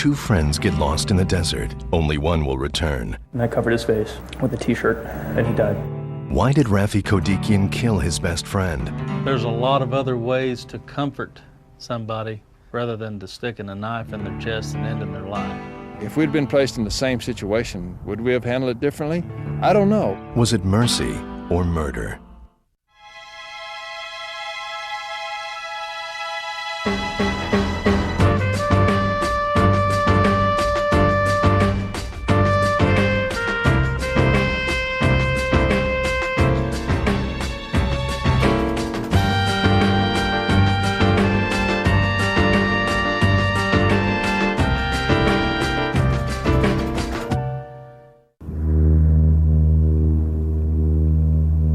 two friends get lost in the desert. Only one will return. And I covered his face with a t-shirt, and he died. Why did Rafi Kodikian kill his best friend? There's a lot of other ways to comfort somebody rather than to sticking a knife in their chest and ending their life. If we'd been placed in the same situation, would we have handled it differently? I don't know. Was it mercy or murder?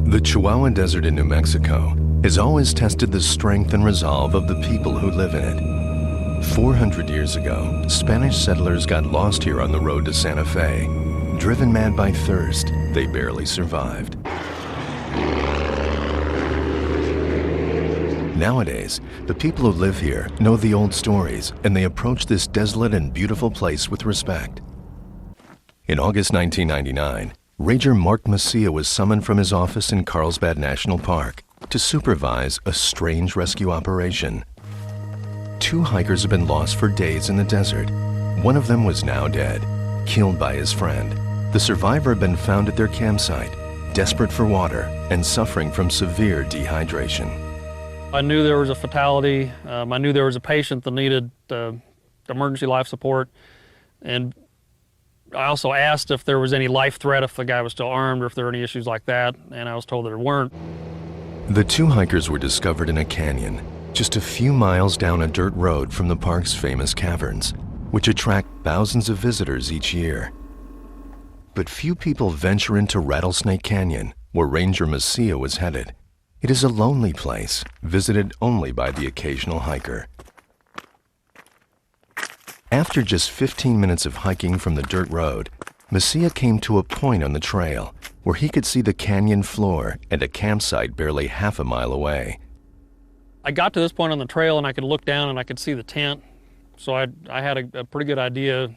The Chihuahua Desert in New Mexico has always tested the strength and resolve of the people who live in it. 400 years ago, Spanish settlers got lost here on the road to Santa Fe. Driven mad by thirst, they barely survived. Nowadays, the people who live here know the old stories, and they approach this desolate and beautiful place with respect. In August 1999, Ranger Mark Macia was summoned from his office in Carlsbad National Park to supervise a strange rescue operation. Two hikers have been lost for days in the desert. One of them was now dead, killed by his friend. The survivor had been found at their campsite, desperate for water and suffering from severe dehydration. I knew there was a fatality. I knew there was a patient that needed emergency life support. And I also asked if there was any life threat, if the guy was still armed, or if there were any issues like that, and I was told that there weren't. The two hikers were discovered in a canyon, just a few miles down a dirt road from the park's famous caverns, which attract thousands of visitors each year. But few people venture into Rattlesnake Canyon, where Ranger Macia was headed. It is a lonely place, visited only by the occasional hiker. After just 15 minutes of hiking from the dirt road, Macia came to a point on the trail where he could see the canyon floor and a campsite barely half a mile away. I got to this point on the trail and I could look down and I could see the tent. So I had a pretty good idea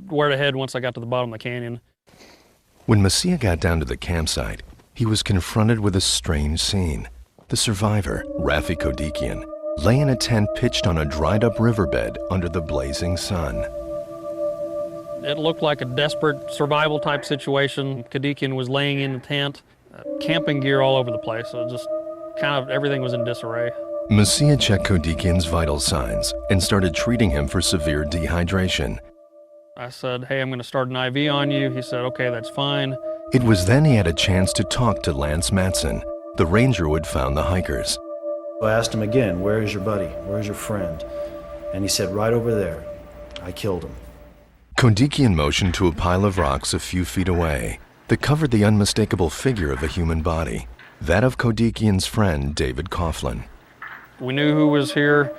where to head once I got to the bottom of the canyon. When Macia got down to the campsite, he was confronted with a strange scene. The survivor, Rafi Kodikian, lay in a tent pitched on a dried-up riverbed under the blazing sun. It looked like a desperate survival type situation. Kodikian was laying in the tent, camping gear all over the place, so just kind of everything was in disarray. Macia checked Kodikian's vital signs and started treating him for severe dehydration. I said, hey, I'm going to start an IV on you. He said, okay, that's fine. It was then he had a chance to talk to Lance Matson, the ranger who had found the hikers. I asked him again, where is your buddy? Where's your friend? And he said, right over there. I killed him. Kodikian motioned to a pile of rocks a few feet away that covered the unmistakable figure of a human body, that of Kodikian's friend, David Coughlin. We knew who was here.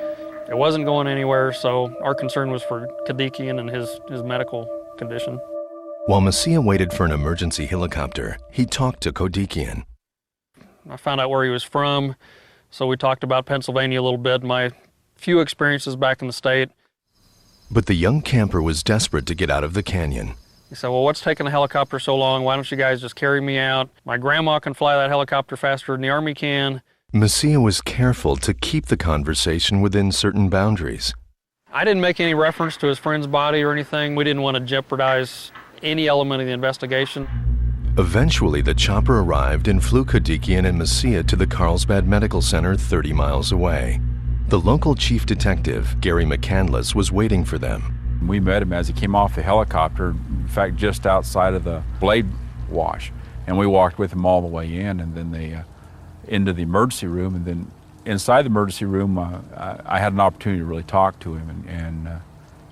It wasn't going anywhere, so our concern was for Kodikian and his medical condition. While Macia waited for an emergency helicopter, he talked to Kodikian. I found out where he was from, so we talked about Pennsylvania a little bit, my few experiences back in the state. But the young camper was desperate to get out of the canyon. He said, well, what's taking the helicopter so long? Why don't you guys just carry me out? My grandma can fly that helicopter faster than the Army can. Macia was careful to keep the conversation within certain boundaries. I didn't make any reference to his friend's body or anything. We didn't want to jeopardize any element of the investigation. Eventually, the chopper arrived and flew Kodikian and Macia to the Carlsbad Medical Center 30 miles away. The local chief detective, Gary McCandless, was waiting for them. We met him as he came off the helicopter, in fact, just outside of the blade wash. And we walked with him all the way in, and then they into the emergency room. And then inside the emergency room, I had an opportunity to really talk to him, and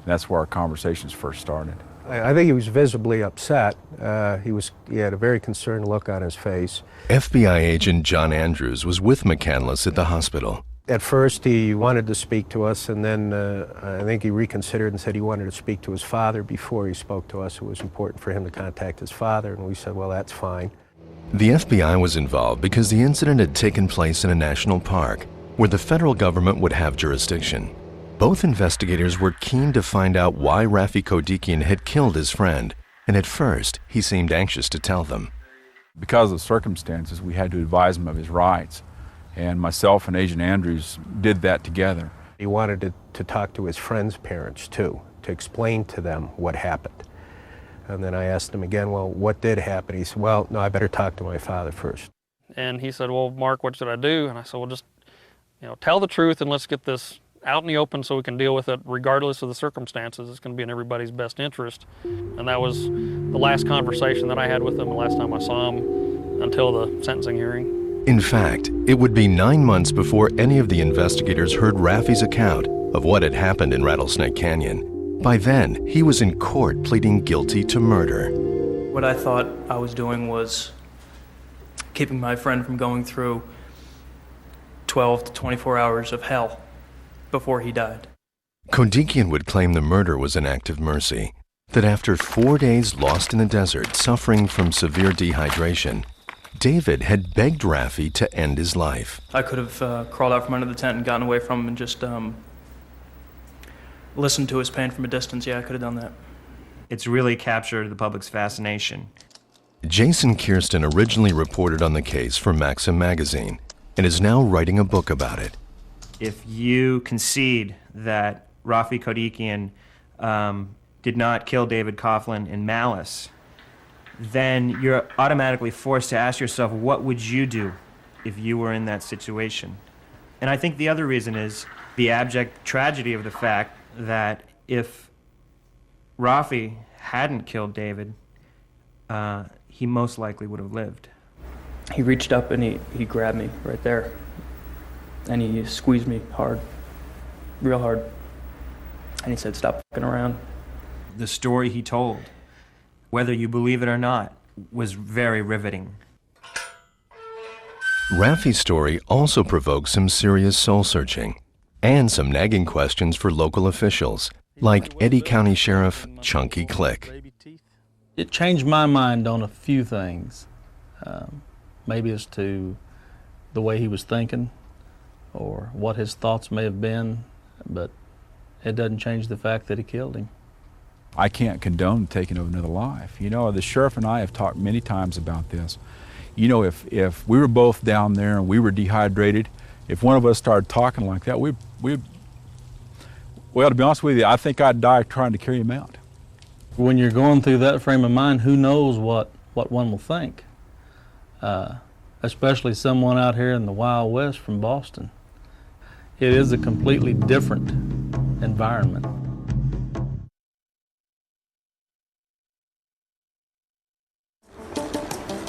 that's where our conversations first started. I think he was visibly upset. He had a very concerned look on his face. FBI agent John Andrews was with McCandless at the hospital. At first he wanted to speak to us, and then I think he reconsidered and said he wanted to speak to his father before he spoke to us. It was important for him to contact his father, and we said, well, that's fine. The FBI was involved because the incident had taken place in a national park where the federal government would have jurisdiction. Both investigators were keen to find out why Rafi Kodikian had killed his friend, and at first, he seemed anxious to tell them. Because of the circumstances, we had to advise him of his rights, and myself and Agent Andrews did that together. He wanted to talk to his friend's parents, too, to explain to them what happened. And then I asked him again, well, what did happen? He said, well, no, I better talk to my father first. And he said, well, Mark, what should I do? And I said, well, just, tell the truth and let's get this out in the open so we can deal with it regardless of the circumstances. It's going to be in everybody's best interest. And that was the last conversation that I had with him the last time I saw him until the sentencing hearing. In fact, it would be 9 months before any of the investigators heard Rafi's account of what had happened in Rattlesnake Canyon. By then, he was in court pleading guilty to murder. What I thought I was doing was keeping my friend from going through 12 to 24 hours of hell before he died. Kodikian would claim the murder was an act of mercy, that after 4 days lost in the desert suffering from severe dehydration, David had begged Rafi to end his life. I could have crawled out from under the tent and gotten away from him and just listened to his pain from a distance. Yeah, I could have done that. It's really captured the public's fascination. Jason Kirsten originally reported on the case for Maxim magazine and is now writing a book about it. If you concede that Rafi Kodikian did not kill David Coughlin in malice, then you're automatically forced to ask yourself, what would you do if you were in that situation? And I think the other reason is the abject tragedy of the fact that if Rafi hadn't killed David, he most likely would have lived. He reached up and he grabbed me right there. And he squeezed me hard, real hard. And he said, stop fucking around. The story he told, whether you believe it or not, was very riveting. Rafi's story also provoked some serious soul-searching and some nagging questions for local officials, like Eddy County Sheriff Chunky Click. It changed my mind on a few things, maybe as to the way he was thinking or what his thoughts may have been, but it doesn't change the fact that he killed him. I can't condone taking of another life. The sheriff and I have talked many times about this. If we were both down there and we were dehydrated, if one of us started talking like that, well, to be honest with you, I think I'd die trying to carry him out. When you're going through that frame of mind, who knows what one will think? Especially someone out here in the Wild West from Boston. It is a completely different environment.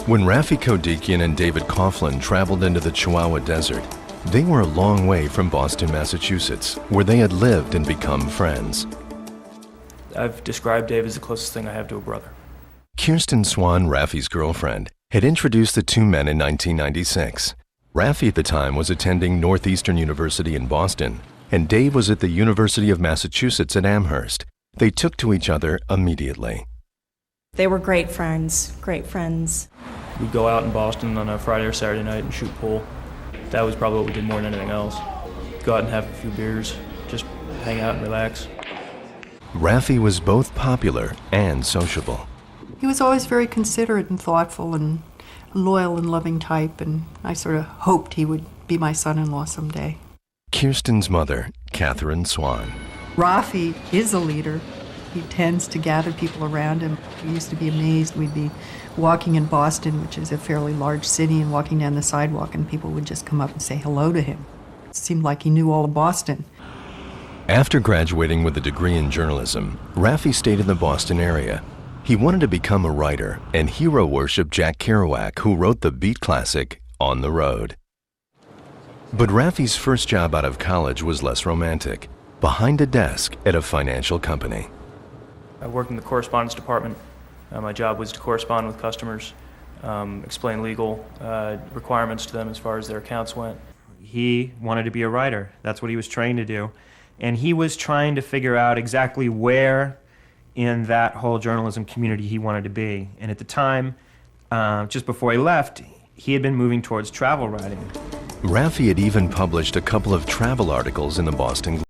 When Rafi Kodikian and David Coughlin traveled into the Chihuahua Desert, they were a long way from Boston, Massachusetts, where they had lived and become friends. I've described Dave as the closest thing I have to a brother. Kirsten Swan, Rafi's girlfriend, had introduced the two men in 1996. Rafi at the time was attending Northeastern University in Boston, and Dave was at the University of Massachusetts at Amherst. They took to each other immediately. They were great friends, great friends. We'd go out in Boston on a Friday or Saturday night and shoot pool. That was probably what we did more than anything else. Go out and have a few beers, just hang out and relax. Rafi was both popular and sociable. He was always very considerate and thoughtful and loyal and loving type, and I sort of hoped he would be my son-in-law someday. Kirsten's mother, Catherine Swan. Rafi is a leader. He tends to gather people around him. We used to be amazed. We'd be walking in Boston, which is a fairly large city, and walking down the sidewalk, and people would just come up and say hello to him. It seemed like he knew all of Boston. After graduating with a degree in journalism, Rafi stayed in the Boston area. He wanted to become a writer and hero worship Jack Kerouac, who wrote the beat classic On the Road. But Rafi's first job out of college was less romantic, behind a desk at a financial company. I worked in the correspondence department. My job was to correspond with customers, explain legal requirements to them as far as their accounts went. He wanted to be a writer. That's what he was trained to do. And he was trying to figure out exactly where in that whole journalism community he wanted to be. And at the time, just before he left, he had been moving towards travel writing. Rafi had even published a couple of travel articles in the Boston